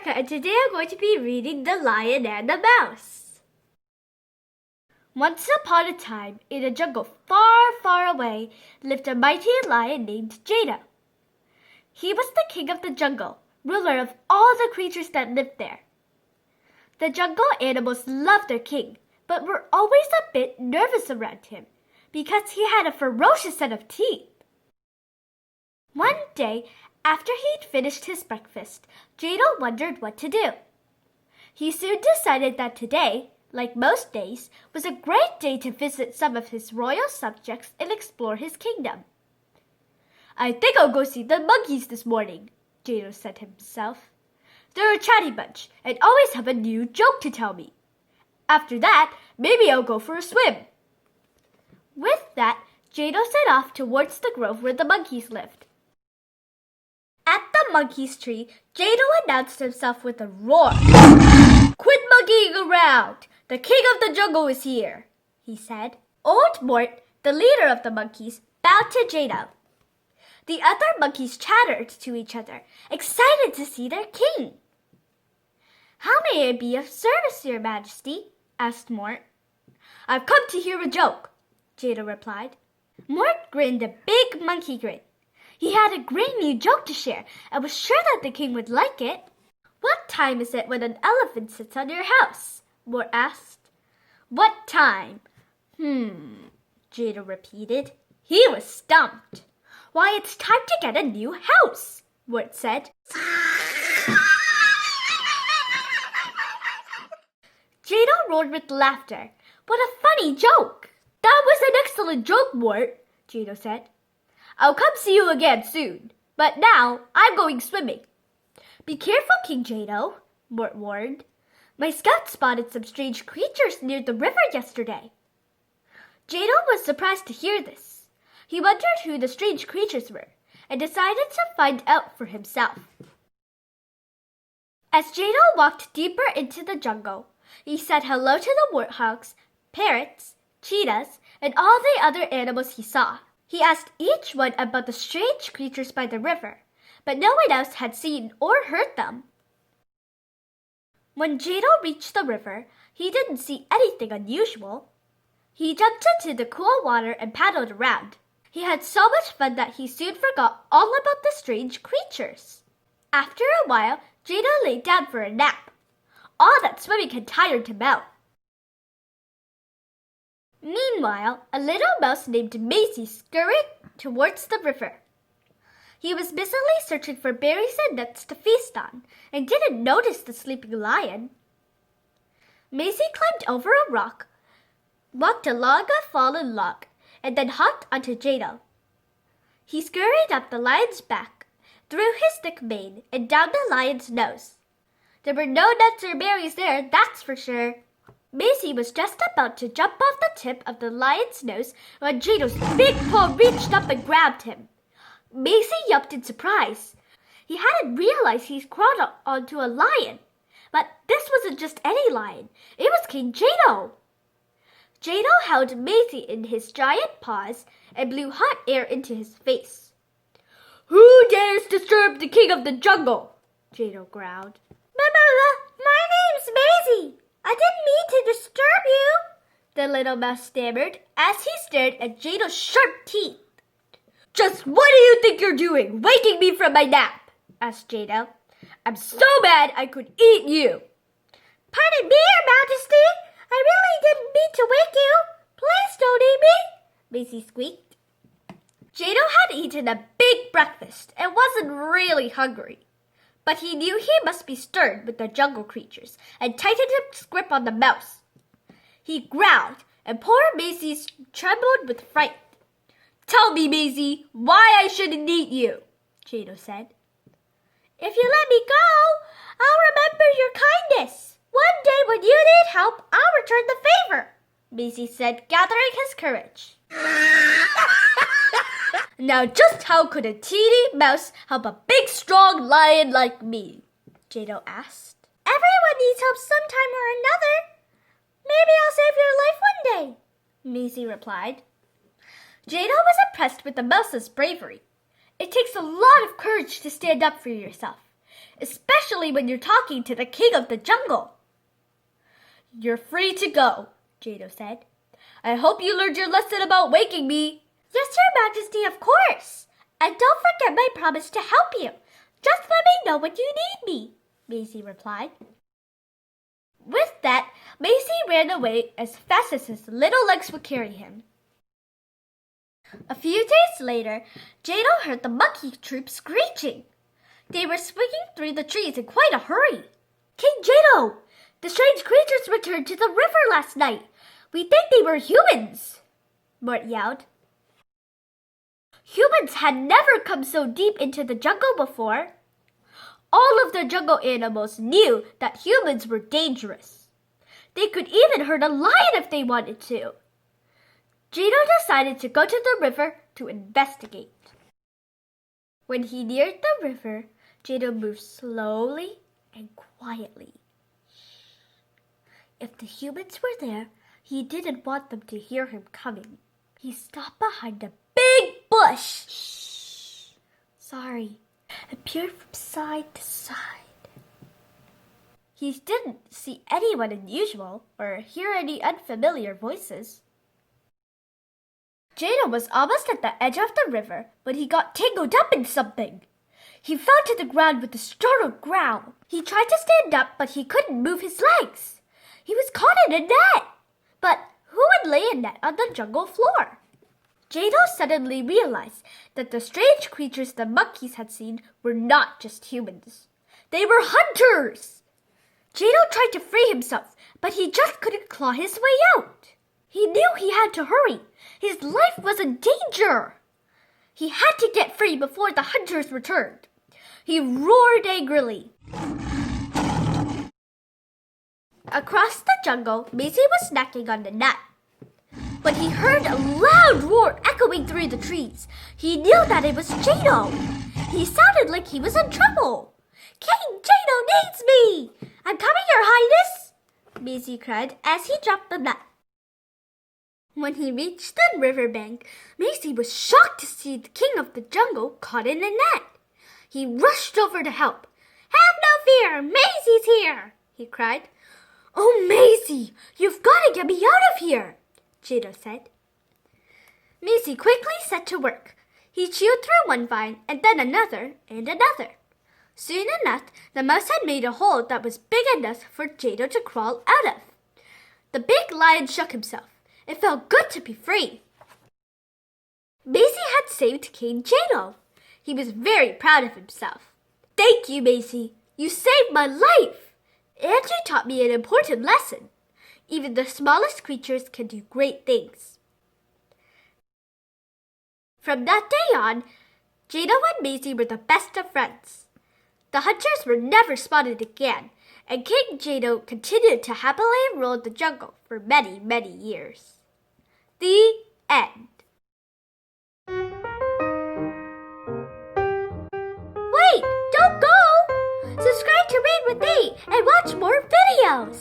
Erica, and today I'm going to be reading The Lion and the Mouse. Once upon a time, in a jungle far, far away, lived a mighty lion named Jada. He was the king of the jungle, ruler of all the creatures that lived there. The jungle animals loved their king, but were always a bit nervous around him, because he had a ferocious set of teeth. One day, after he'd finished his breakfast, Jada wondered what to do. He soon decided that today, like most days, was a great day to visit some of his royal subjects and explore his kingdom. "I think I'll go see the monkeys this morning," Jada said to himself. "They're a chatty bunch and always have a new joke to tell me. After that, maybe I'll go for a swim." With that, Jada set off towards the grove where the monkeys lived. At the monkey's tree, Jada announced himself with a roar. "Quit monkeying around! The king of the jungle is here," he said. Old Mort, the leader of the monkeys, bowed to Jada. The other monkeys chattered to each other, excited to see their king. "How may I be of service, Your Majesty?" asked Mort. "I've come to hear a joke," Jada replied. Mort grinned a big monkey grin. He had a great new joke to share and was sure that the king would like it. "What time is it when an elephant sits on your house?" Mort asked. "What time?" Jada repeated. He was stumped. "Why, it's time to get a new house," Mort said. Jada roared with laughter. "What a funny joke!" "That was an excellent joke, Mort," Jada said. "I'll come see you again soon. But now, I'm going swimming." "Be careful, King Jado," Mort warned. "My scout spotted some strange creatures near the river yesterday." Jado was surprised to hear this. He wondered who the strange creatures were and decided to find out for himself. As Jado walked deeper into the jungle, he said hello to the warthogs, parrots, cheetahs, and all the other animals he saw. He asked each one about the strange creatures by the river, but no one else had seen or heard them. When Jado reached the river, he didn't see anything unusual. He jumped into the cool water and paddled around. He had so much fun that he soon forgot all about the strange creatures. After a while, Jado lay down for a nap. All that swimming had tired him out. Meanwhile, a little mouse named Maisie scurried towards the river. He was busily searching for berries and nuts to feast on, and didn't notice the sleeping lion. Maisie climbed over a rock, walked along a fallen log, and then hopped onto Jada. He scurried up the lion's back, through his thick mane, and down the lion's nose. There were no nuts or berries there, that's for sure. Maisie was just about to jump off the tip of the lion's nose when Jado's big paw reached up and grabbed him. Maisie yelped in surprise. He hadn't realized he'd crawled onto a lion. But this wasn't just any lion. It was King Jado. Jado held Maisie in his giant paws and blew hot air into his face. "Who dares disturb the king of the jungle?" Jado growled. "My name's Maisie. I didn't mean to disturb you," the little mouse stammered as he stared at Jado's sharp teeth. "Just what do you think you're doing, waking me from my nap?" asked Jado. "I'm so mad I could eat you." "Pardon me, Your Majesty. I really didn't mean to wake you. Please don't eat me," Maisie squeaked. Jado had eaten a big breakfast and wasn't really hungry. But he knew he must be stirred with the jungle creatures and tightened his grip on the mouse. He growled, and poor Maisie trembled with fright. "Tell me, Maisie, why I shouldn't eat you," Jado said. "If you let me go, I'll remember your kindness. One day when you need help, I'll return the favor," Maisie said, gathering his courage. "Now just how could a teeny mouse help a big strong lion like me?" Jado asked. "Everyone needs help sometime or another. Maybe I'll save your life one day," Maisie replied. Jado was impressed with the mouse's bravery. It takes a lot of courage to stand up for yourself, especially when you're talking to the king of the jungle. You're free to go, Jado said. I hope you learned your lesson about waking me. Yes, Your Majesty, of course. And don't forget my promise to help you. Just let me know when you need me, Maisie replied. With that, Maisie ran away as fast as his little legs would carry him. A few days later, Jado heard the monkey troop screeching. They were swinging through the trees in quite a hurry. King Jado! The strange creatures returned to the river last night. We think they were humans, Mort yelled. Humans had never come so deep into the jungle before. All of the jungle animals knew that humans were dangerous. They could even hurt a lion if they wanted to. Jado decided to go to the river to investigate. When he neared the river, Jado moved slowly and quietly. If the humans were there, he didn't want them to hear him coming. He stopped behind a big bush. Shh. Sorry. And peered from side to side. He didn't see anyone unusual or hear any unfamiliar voices. Jado was almost at the edge of the river when he got tangled up in something. He fell to the ground with a startled growl. He tried to stand up, but he couldn't move his legs. He was caught in a net. But who would lay a net on the jungle floor? Jado suddenly realized that the strange creatures the monkeys had seen were not just humans. They were hunters! Jado tried to free himself, but he just couldn't claw his way out. He knew he had to hurry. His life was in danger. He had to get free before the hunters returned. He roared angrily. Across the jungle, Maisie was snacking on the nut. When he heard a loud roar echoing through the trees, he knew that it was Jado. He sounded like he was in trouble. King Jado needs me! I'm coming, Your Highness! Maisie cried as he dropped the nut. When he reached the riverbank, Maisie was shocked to see the king of the jungle caught in a net. He rushed over to help. Have no fear, Maisie's here, he cried. Oh, Maisie, you've got to get me out of here, Jado said. Maisie quickly set to work. He chewed through one vine and then another and another. Soon enough, the mouse had made a hole that was big enough for Jado to crawl out of. The big lion shook himself. It felt good to be free. Maisie had saved King Jado. He was very proud of himself. Thank you, Maisie. You saved my life. And you taught me an important lesson. Even the smallest creatures can do great things. From that day on, Jado and Maisie were the best of friends. The hunters were never spotted again, and King Jado continued to happily rule the jungle for many, many years. The end. Wait, don't go! Subscribe to Read With Me and watch more videos!